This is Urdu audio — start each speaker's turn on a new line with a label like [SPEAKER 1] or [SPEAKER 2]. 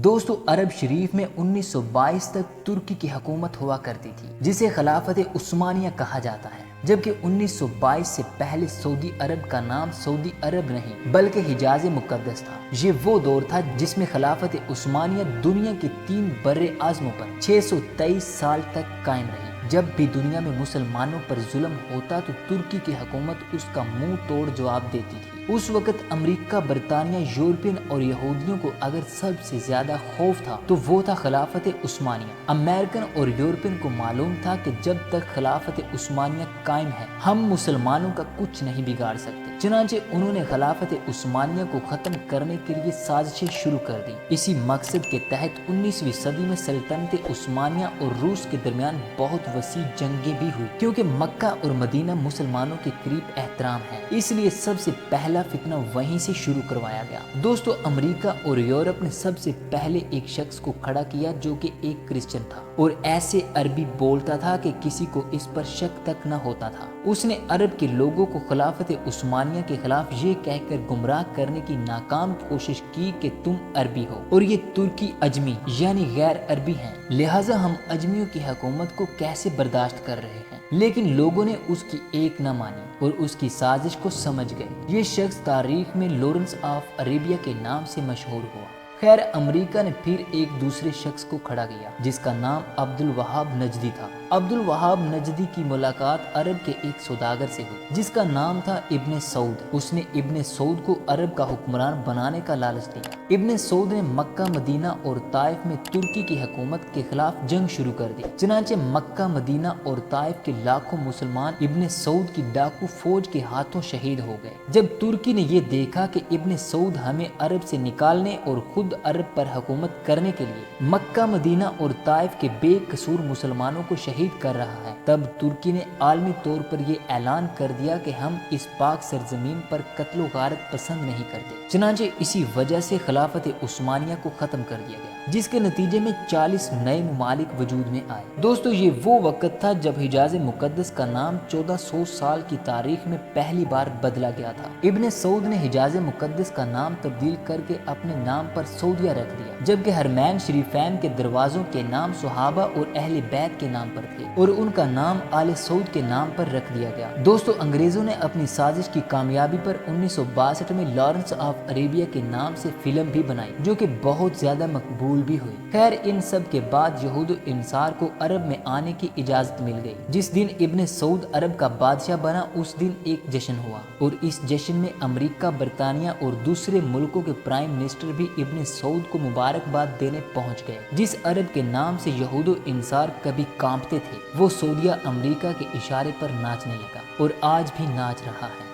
[SPEAKER 1] دوستو عرب شریف میں 1922 تک ترکی کی حکومت ہوا کرتی تھی جسے خلافت عثمانیہ کہا جاتا ہے، جبکہ 1922 سے پہلے سعودی عرب کا نام سعودی عرب نہیں بلکہ حجاز مقدس تھا۔ یہ وہ دور تھا جس میں خلافت عثمانیہ دنیا کے 3 بر اعظموں پر 623 سال تک قائم رہی۔ جب بھی دنیا میں مسلمانوں پر ظلم ہوتا تو ترکی کی حکومت اس کا منہ توڑ جواب دیتی تھی۔ اس وقت امریکہ، برطانیہ، یورپین اور یہودیوں کو اگر سب سے زیادہ خوف تھا تو وہ تھا خلافت عثمانیہ۔ امریکن اور یورپین کو معلوم تھا کہ جب تک خلافت عثمانیہ قائم ہے ہم مسلمانوں کا کچھ نہیں بگاڑ سکتے، چنانچہ انہوں نے خلافت عثمانیہ کو ختم کرنے کے لیے سازشیں شروع کر دی۔ اسی مقصد کے تحت 19ویں صدی میں سلطنت عثمانیہ اور روس کے درمیان بہت وسیع جنگیں بھی ہوئی، کیونکہ مکہ اور مدینہ مسلمانوں کے قریب احترام ہے، اس لیے سب سے پہلا فتنہ وہیں سے شروع کروایا گیا۔ دوستو امریکہ اور یورپ نے سب سے پہلے ایک شخص کو کھڑا کیا جو کہ ایک کرسچن تھا اور ایسے عربی بولتا تھا کہ کسی کو اس پر شک تک نہ ہوتا تھا۔ اس نے عرب کے لوگوں کو خلافت عثمانیہ کے خلاف یہ کہہ کر گمراہ کرنے کی ناکام کوشش کی کہ تم عربی ہو اور یہ ترکی اجمی یعنی غیر عربی ہیں، لہٰذا ہم اجمیوں کی حکومت کو کیسے برداشت کر رہے ہیں۔ لیکن لوگوں نے اس کی ایک نہ مانی اور اس کی سازش کو سمجھ گئے۔ یہ شخص تاریخ میں لارنس آف عربیہ کے نام سے مشہور ہوا۔ خیر امریکہ نے پھر ایک دوسرے شخص کو کھڑا کیا جس کا نام عبد الوہاب نجدی تھا۔ عبد الوہاب نجدی کی ملاقات عرب کے ایک سوداگر سے ہوئی جس کا نام تھا ابن سعود۔ اس نے ابن سعود کو عرب کا حکمران بنانے کا لالچ دیا۔ ابن سعود نے مکہ، مدینہ اور طائف میں ترکی کی حکومت کے خلاف جنگ شروع کر دی، چنانچہ مکہ، مدینہ اور طائف کے لاکھوں مسلمان ابن سعود کی ڈاکو فوج کے ہاتھوں شہید ہو گئے۔ جب ترکی نے یہ دیکھا کہ ابن سعود ہمیں عرب سے نکالنے اور خود عرب پر حکومت کرنے کے لیے مکہ، مدینہ اور طائف کے بے قصور مسلمانوں کو شہید کر رہا ہے، تب ترکی نے عالمی طور پر یہ اعلان کر دیا کہ ہم اس پاک سرزمین پر قتل و غارت پسند نہیں کرتے۔ چنانچہ اسی وجہ سے خلافت عثمانیہ کو ختم کر دیا گیا، جس کے نتیجے میں 40 نئے ممالک وجود میں آئے۔ دوستو یہ وہ وقت تھا جب حجاز مقدس کا نام 1400 سال کی تاریخ میں پہلی بار بدلا گیا تھا۔ ابن سعود نے حجاز مقدس کا نام تبدیل کر کے اپنے نام پر سعودیہ رکھ دیا، جبکہ حرمین شریفین کے دروازوں کے نام صحابہ اور اہل بیت کے نام پر تھے اور ان کا نام آل سعود کے نام پر رکھ دیا گیا۔ دوستو انگریزوں نے اپنی سازش کی کامیابی پر 1962 میں لارنس آف عربیہ کے نام سے فلم بھی بنائی جو کہ بہت زیادہ مقبول بھی ہوئی۔ خیر ان سب کے بعد یہود و انصار کو عرب میں آنے کی اجازت مل گئی۔ جس دن ابن سعود عرب کا بادشاہ بنا اس دن ایک جشن ہوا اور اس جشن میں امریکہ، برطانیہ اور دوسرے ملکوں کے پرائم منسٹر بھی ابن سعود کو مبارکباد دینے پہنچ گئے۔ جس عرب کے نام سے یہود و انصار کبھی کانپتے تھے وہ سعودیہ امریکہ کے اشارے پر ناچنے لگا اور آج بھی ناچ رہا ہے۔